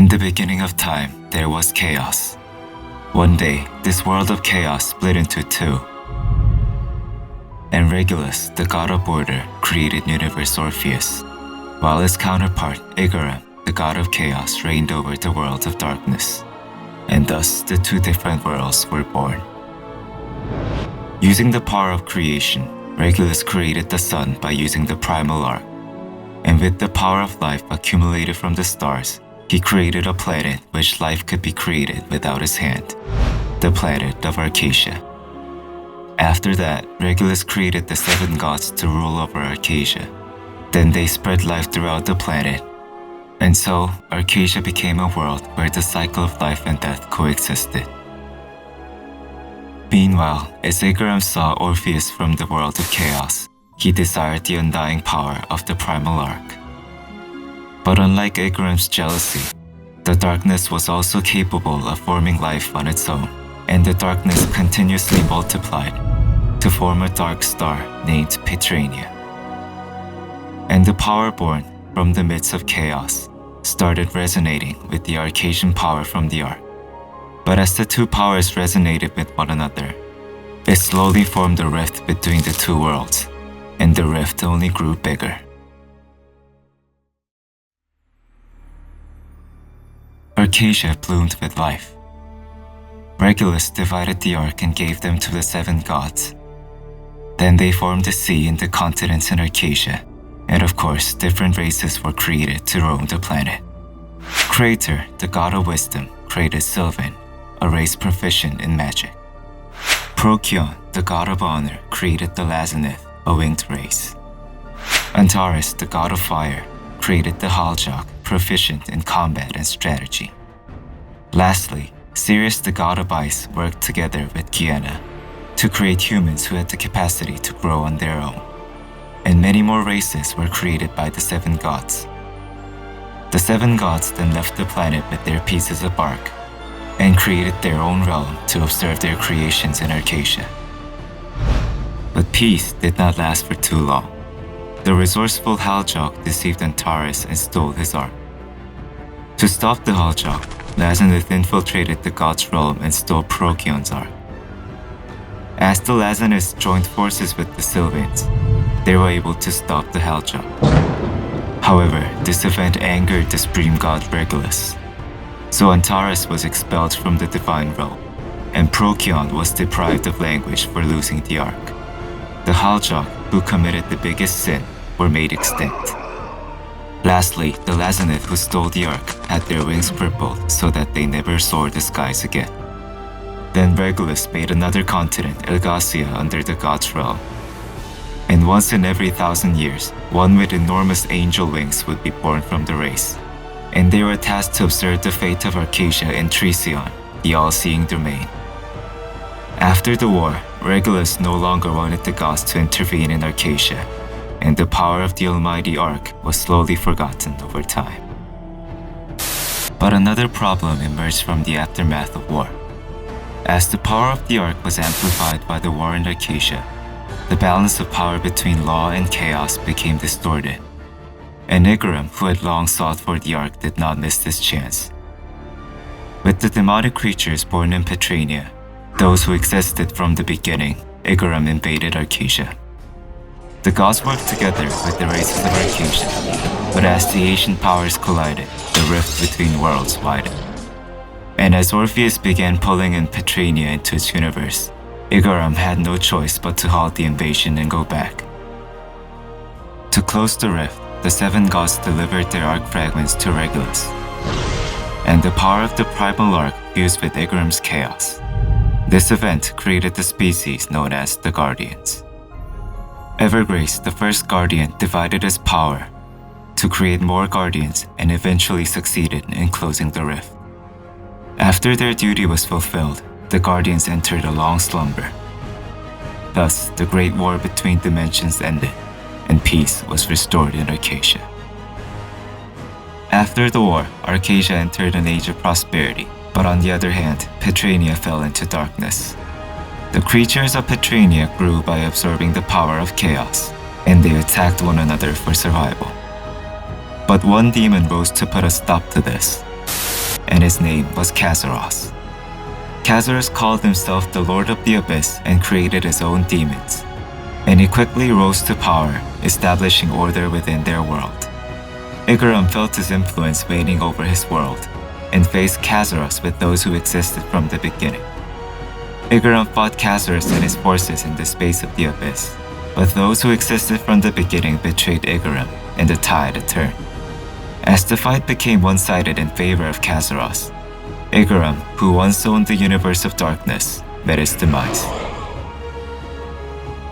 In the beginning of time, there was chaos. One day, this world of chaos split into two. And Regulus, the god of order, created universe Orpheus, while his counterpart, Igaram, the god of chaos, reigned over the world of darkness. And thus, the two different worlds were born. Using the power of creation, Regulus created the sun by using the primal arc. And with the power of life accumulated from the stars, he created a planet which life could be created without his hand, the planet of Arcasia. After that, Regulus created the 7 gods to rule over Arcasia. Then they spread life throughout the planet. And so, Arcasia became a world where the cycle of life and death coexisted. Meanwhile, as Igaram saw Orpheus from the world of chaos, he desired the undying power of the primal arc. But unlike Igaram's jealousy, the darkness was also capable of forming life on its own, and the darkness continuously multiplied to form a dark star named Petrania. And the power born from the midst of chaos started resonating with the Arcasian power from the arc. But as the two powers resonated with one another, it slowly formed a rift between the two worlds, and the rift only grew bigger. Arcasia bloomed with life. Regulus divided the arc and gave them to the 7 gods. Then they formed the sea and the continents in Arcasia, and of course, different races were created to roam the planet. Crater, the god of wisdom, created Sylvan, a race proficient in magic. Procyon, the god of honor, created the Lazanith, a winged race. Antares, the god of fire, created the Haljok, proficient in combat and strategy. Lastly, Sirius, the god of ice, worked together with Gienah to create humans who had the capacity to grow on their own. And many more races were created by the 7 gods. The 7 gods then left the planet with their pieces of bark and created their own realm to observe their creations in Arcasia. But peace did not last for too long. The resourceful Haljok deceived Antares and stole his ark. To stop the Haljok, Lazanith infiltrated the god's realm and stole Procyon's ark. As the Lazanists joined forces with the Sylvans, they were able to stop the Haljok. However, this event angered the supreme god Regulus, so Antares was expelled from the divine realm, and Procyon was deprived of language for losing the ark. The Haljok, who committed the biggest sin, were made extinct. Lastly, the Lazanith who stole the ark had their wings crippled so that they never soared the skies again. Then Regulus made another continent, Elgasia, under the god's realm. And once in every 1,000 years, one with enormous angel wings would be born from the race. And they were tasked to observe the fate of Arcasia and Tricyon, the all-seeing domain. After the war, Regulus no longer wanted the gods to intervene in Arcasia, and the power of the almighty arc was slowly forgotten over time. But another problem emerged from the aftermath of war. As the power of the arc was amplified by the war in Arcasia, the balance of power between law and chaos became distorted. And Igaram, who had long sought for the ark, did not miss this chance. With the demonic creatures born in Petrania, those who existed from the beginning, Igaram invaded Arcasia. The gods worked together with the races of Arcasia, but as the ancient powers collided, the rift between worlds widened. And as Orpheus began pulling in Petrania into its universe, Igaram had no choice but to halt the invasion and go back. To close the rift, the 7 gods delivered their arc fragments to Regulus, and the power of the primal arc fused with Igaram's chaos. This event created the species known as the Guardians. Evergrace, the first Guardian, divided his power to create more Guardians and eventually succeeded in closing the rift. After their duty was fulfilled, the Guardians entered a long slumber. Thus, the Great War between dimensions ended, and peace was restored in Arcasia. After the war, Arcasia entered an age of prosperity, but on the other hand, Petrania fell into darkness. The creatures of Petrania grew by absorbing the power of chaos, and they attacked one another for survival. But one demon rose to put a stop to this. and his name was Kazaros. Kazaros called himself the Lord of the Abyss and created his own demons, and he quickly rose to power, establishing order within their world. Igaram felt his influence waning over his world, and faced Kazaros with those who existed from the beginning. Igaram fought Kazaros and his forces in the space of the Abyss, but those who existed from the beginning betrayed Igaram, and the tide turned. As the fight became one-sided in favor of Kazaros, Igaram, who once owned the universe of darkness, met his demise.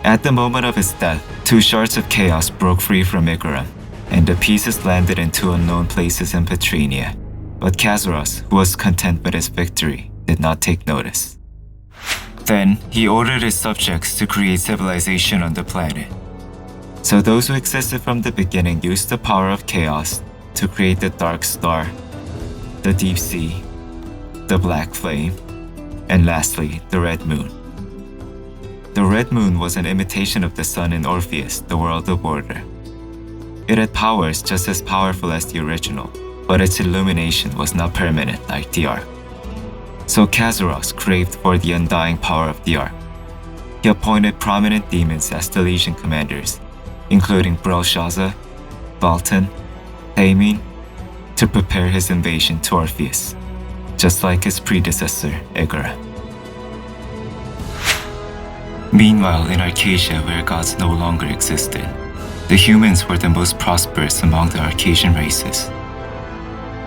At the moment of his death, two shards of chaos broke free from Igaram, and the pieces landed in two unknown places in Petrinia, but Kazaros, who was content with his victory, did not take notice. Then, he ordered his subjects to create civilization on the planet. So those who existed from the beginning used the power of chaos to create the Dark Star, the Deep Sea, the Black Flame, and lastly, the Red Moon. The Red Moon was an imitation of the sun in Orpheus, the world of order. It had powers just as powerful as the original, but its illumination was not permanent like the Ark. So Kazaros craved for the undying power of the Ark. He appointed prominent demons as the Legion commanders, including Belshazzar, Baltan, Thamin, to prepare his invasion to Orpheus, just like his predecessor, Igaram. Meanwhile, in Arcadia, where gods no longer existed, the humans were the most prosperous among the Arcadian races.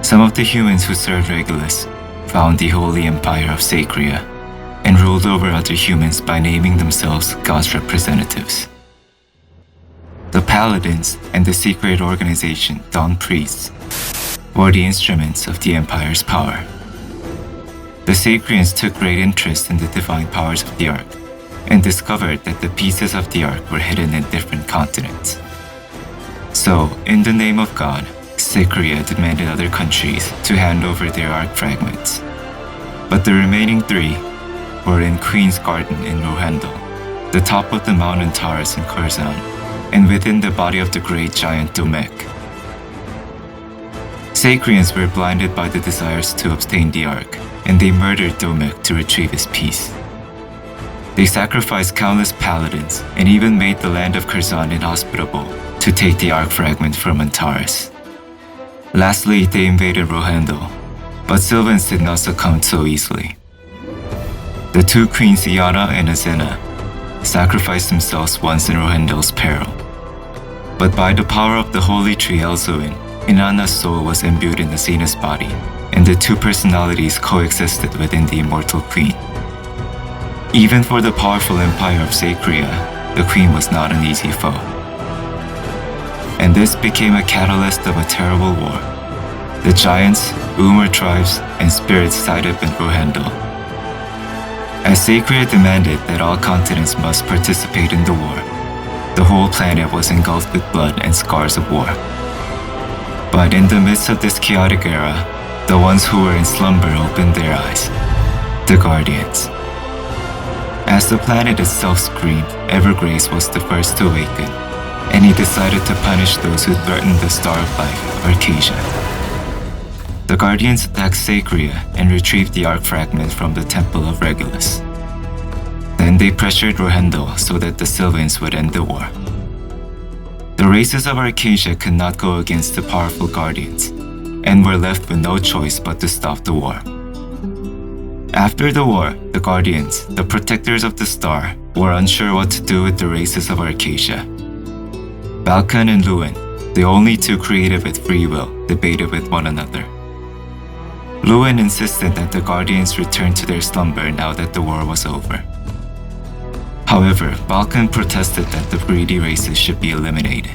Some of the humans who served Regulus found the holy empire of Sacria and ruled over other humans by naming themselves God's representatives. The Paladins and the secret organization Dawn Priests were the instruments of the empire's power. The Sacrians took great interest in the divine powers of the Ark and discovered that the pieces of the Ark were hidden in different continents. So, in the name of God, Sacria demanded other countries to hand over their Ark fragments. But the remaining three were in Queen's Garden in Rohendel, the top of the Mount Antares in Curzon, and within the body of the great giant Domek. Sacrians were blinded by the desires to obtain the Ark, and they murdered Domek to retrieve his piece. They sacrificed countless paladins and even made the land of Curzon inhospitable to take the Ark fragment from Antares. Lastly, they invaded Rohendel, but Sylvans did not succumb so easily. The two queens Iana and Azena sacrificed themselves once in Rohendel's peril. But by the power of the holy tree Elzoin, Inanna's soul was imbued in Azena's body, and the two personalities coexisted within the immortal queen. Even for the powerful empire of Sacria, the queen was not an easy foe. And this became a catalyst of a terrible war. The giants, Umar tribes, and spirits sided with Rohendel. As Sacria demanded that all continents must participate in the war, the whole planet was engulfed with blood and scars of war. But in the midst of this chaotic era, the ones who were in slumber opened their eyes, the Guardians. As the planet itself screamed, Evergrace was the first to awaken, and he decided to punish those who threatened the Star of Life, Arcadia. The Guardians attacked Sacria and retrieved the Ark fragment from the Temple of Regulus. Then they pressured Rohendel so that the Sylvans would end the war. The races of Arcadia could not go against the powerful Guardians, and were left with no choice but to stop the war. After the war, the Guardians, the protectors of the star, were unsure what to do with the races of Arcadia. Balkan and Luin, the only two created with free will, debated with one another. Luin insisted that the Guardians return to their slumber now that the war was over. However, Balkan protested that the greedy races should be eliminated.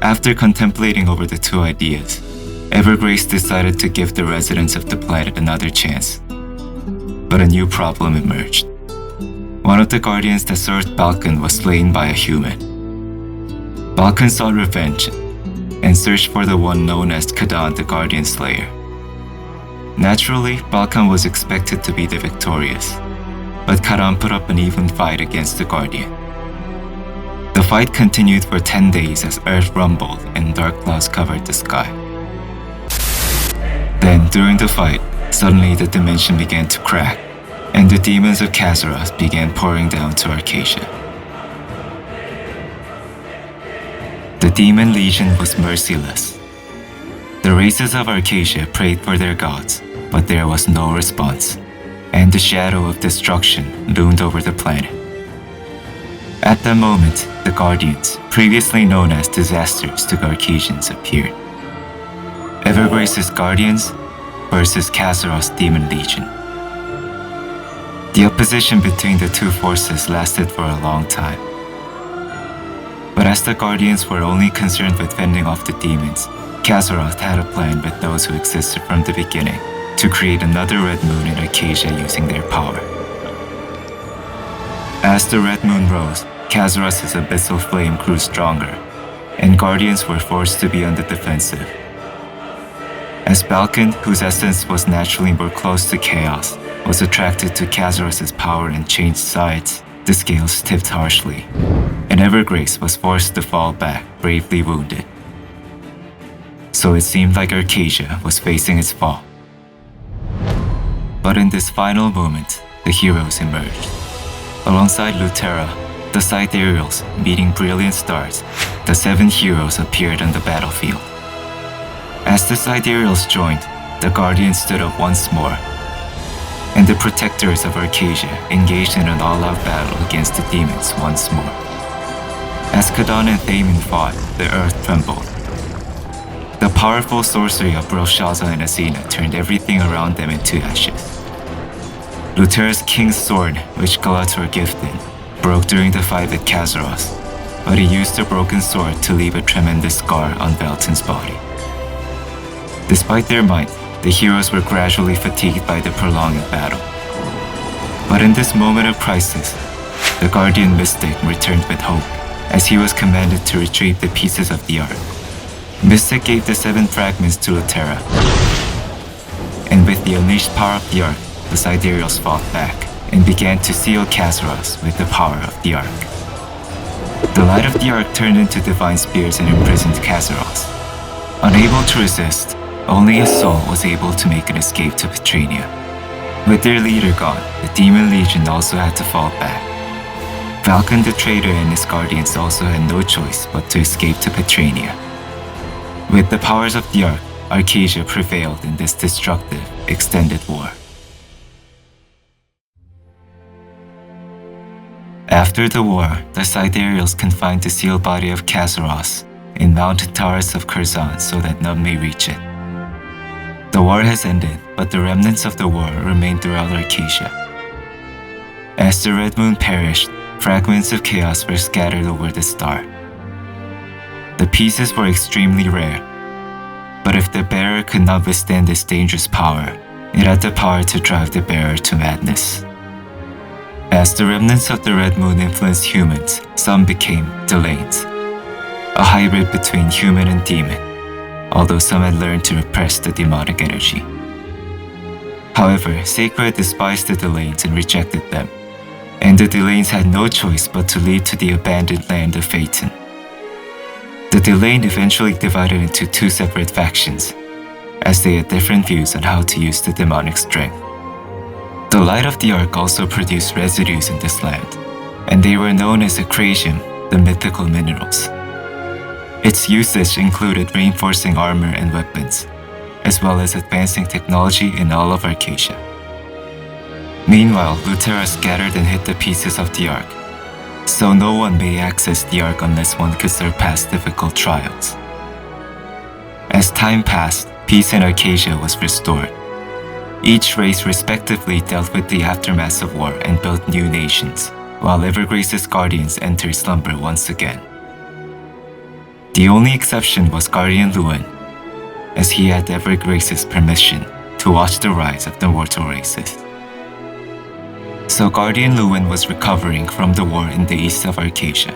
After contemplating over the two ideas, Evergrace decided to give the residents of the planet another chance. But a new problem emerged. One of the Guardians that served Balkan was slain by a human. Balkan sought revenge and searched for the one known as Kadan, the Guardian Slayer. Naturally, Balkan was expected to be the victorious, but Kadan put up an even fight against the Guardian. The fight continued for 10 days as Earth rumbled and dark clouds covered the sky. Then, during the fight, suddenly the dimension began to crack, and the demons of Kazaroth began pouring down to Arcadia. The Demon Legion was merciless. The races of Arcadia prayed for their gods, but there was no response, and the shadow of destruction loomed over the planet. At that moment, the Guardians, previously known as disasters to Arcadians, appeared. Evergrace's Guardians versus Kazaroth's Demon Legion. The opposition between the two forces lasted for a long time. But as the Guardians were only concerned with fending off the demons, Kazaroth had a plan with those who existed from the beginning to create another Red Moon in Arcadia using their power. As the Red Moon rose, Kazaroth's abyssal flame grew stronger, and Guardians were forced to be on the defensive. As Balkan, whose essence was naturally more close to chaos, was attracted to Kazaroth's power and changed sides, the scales tipped harshly, and Evergrace was forced to fall back, bravely wounded. So it seemed like Arcadia was facing its fall. But in this final moment, the heroes emerged. Alongside Lutera, the Sidereals meeting brilliant stars, the 7 heroes appeared on the battlefield. As the Sidereals joined, the Guardians stood up once more, and the Protectors of Arcadia engaged in an all-out battle against the demons once more. As Kadon and Thamin fought, the earth trembled. The powerful sorcery of Belshazzar and Azina turned everything around them into ashes. Lutera's King's Sword, which Galator gifted, broke during the fight with Kazaroth, but he used the broken sword to leave a tremendous scar on Velton's body. Despite their might, the heroes were gradually fatigued by the prolonged battle. But in this moment of crisis, the Guardian Mystic returned with hope, as he was commanded to retrieve the pieces of the Ark. Mystic gave the 7 fragments to Lutera, and with the unleashed power of the Ark, the Sidereals fought back and began to seal Kazaroth with the power of the Ark. The light of the Ark turned into divine spears and imprisoned Kazaroth. Unable to resist, only his soul was able to make an escape to Petrania. With their leader gone, the Demon Legion also had to fall back. Falcon the Traitor and his Guardians also had no choice but to escape to Petrania. With the powers of the Ark, Arcadia prevailed in this destructive, extended war. After the war, the Sidereals confined the sealed body of Kazaroth in Mount Antares of Curzon so that none may reach it. The war has ended, but the remnants of the war remain throughout Arcadia. As the Red Moon perished, fragments of chaos were scattered over the star. The pieces were extremely rare, but if the bearer could not withstand this dangerous power, it had the power to drive the bearer to madness. As the remnants of the Red Moon influenced humans, some became Delanes, a hybrid between human and demon, although some had learned to repress the demonic energy. However, Sacred despised the Delanes and rejected them, and the Delanes had no choice but to leave to the abandoned land of Phaeton. The Delane eventually divided into 2 separate factions, as they had different views on how to use the demonic strength. The light of the Ark also produced residues in this land, and they were known as acrasium, the mythical minerals. Its usage included reinforcing armor and weapons, as well as advancing technology in all of Arcadia. Meanwhile, Lutera scattered and hid the pieces of the Ark, so no one may access the Ark unless one could surpass difficult trials. As time passed, peace in Arcadia was restored. Each race respectively dealt with the aftermath of war and built new nations, while Evergrace's Guardians entered slumber once again. The only exception was Guardian Luan, as he had Evergrace's permission to watch the rise of the mortal races. So Guardian Luan was recovering from the war in the east of Arcadia.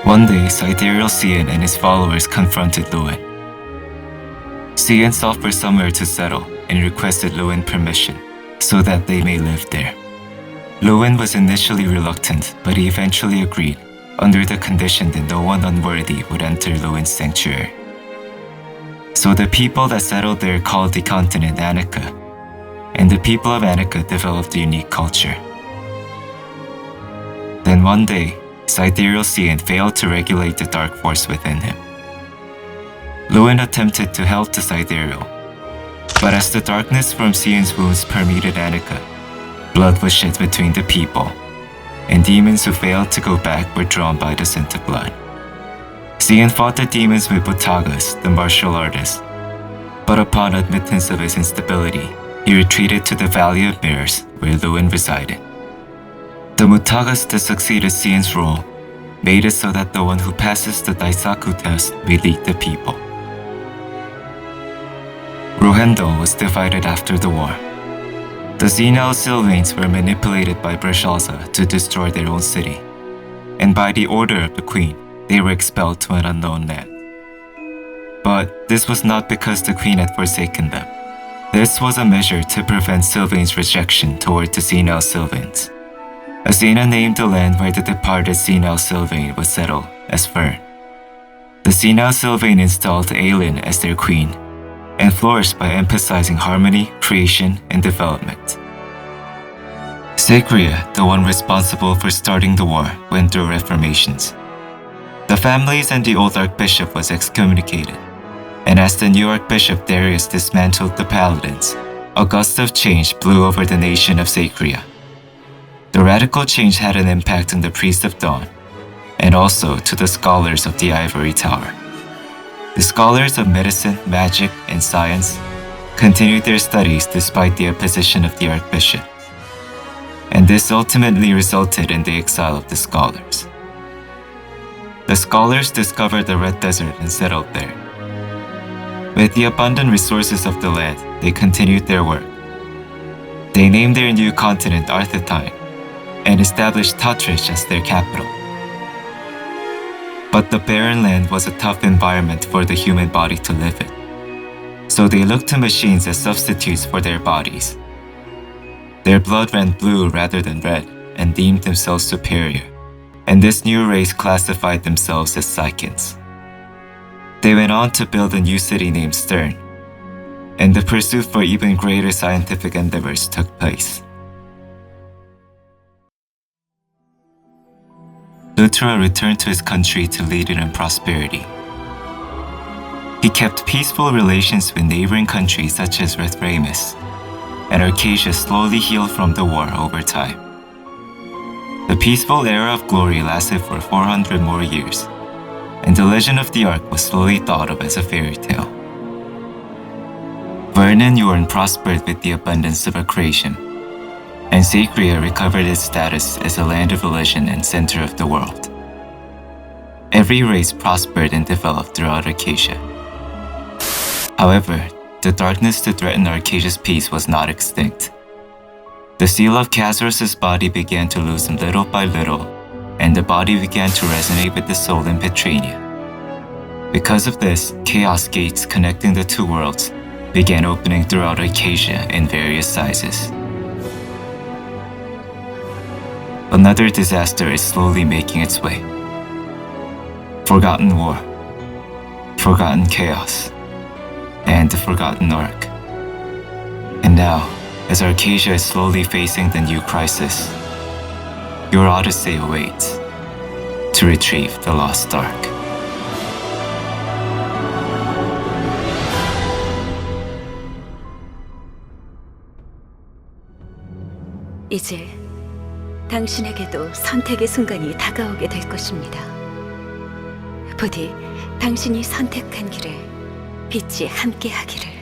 One day, Sidereal Cian and his followers confronted Luan. Cian sought for somewhere to settle and requested Luan permission so that they may live there. Luan was initially reluctant, but he eventually agreed, under the condition that no one unworthy would enter Luan's sanctuary. So the people that settled there called the continent Anika, and the people of Anika developed a unique culture. Then one day, Sidereal Cian failed to regulate the dark force within him. Lewin attempted to help the Sidereal, but as the darkness from Cian's wounds permeated Anika, blood was shed between the people, and demons who failed to go back were drawn by the scent of blood. Cian fought the demons with Butagas, the martial artist, but upon admittance of his instability, he retreated to the Valley of Mirrors where Lewin resided. The Mutagas that succeeded Cian's role made it so that the one who passes the Daisaku test will lead the people. Rohendo was divided after the war. The Zenal Sylvains were manipulated by Breshalza to destroy their own city, and by the order of the queen, they were expelled to an unknown land. But this was not because the queen had forsaken them. This was a measure to prevent Sylvain's rejection toward the Zenal Sylvains. Athena named the land where the departed Zenal Sylvain was settled as Fern. The Zenal Sylvain installed Aelin as their queen, and flourished by emphasizing harmony, creation, and development. Sacria, the one responsible for starting the war, went through reformations. The families and the old archbishop was excommunicated, and as the new archbishop Darius dismantled the Paladins, a gust of change blew over the nation of Sacria. The radical change had an impact on the Priest of Dawn, and also to the scholars of the Ivory Tower. The scholars of medicine, magic, and science continued their studies despite the opposition of the archbishop, and this ultimately resulted in the exile of the scholars. The scholars discovered the Red Desert and settled there. With the abundant resources of the land, they continued their work. They named their new continent Arthetine and established Tatrish as their capital. But the barren land was a tough environment for the human body to live in, so they looked to machines as substitutes for their bodies. Their blood ran blue rather than red and deemed themselves superior, and this new race classified themselves as Psychons. They went on to build a new city named Stern, and the pursuit for even greater scientific endeavors took place. Luthra returned to his country to lead it in prosperity. He kept peaceful relations with neighboring countries such as Rethramus, and Arcasia slowly healed from the war over time. The peaceful era of glory lasted for 400 more years, and the legend of the Ark was slowly thought of as a fairy tale. Vern and Yorn prospered with the abundance of creation, and Sacria recovered its status as a land of religion and center of the world. Every race prospered and developed throughout Arcasia. However, the darkness that threatened Arcasia's peace was not extinct. The seal of Khazros' body began to loosen little by little, and the body began to resonate with the soul in Petrania. Because of this, chaos gates connecting the two worlds began opening throughout Arcasia in various sizes. Another disaster is slowly making its way. Forgotten War, Forgotten Chaos, and the Forgotten Ark. And now, as Arcasia is slowly facing the new crisis, your odyssey awaits to retrieve the lost Ark. 이제 당신에게도 선택의 순간이 다가오게 될 것입니다. 부디 당신이 선택한 길에 빛이 함께하기를.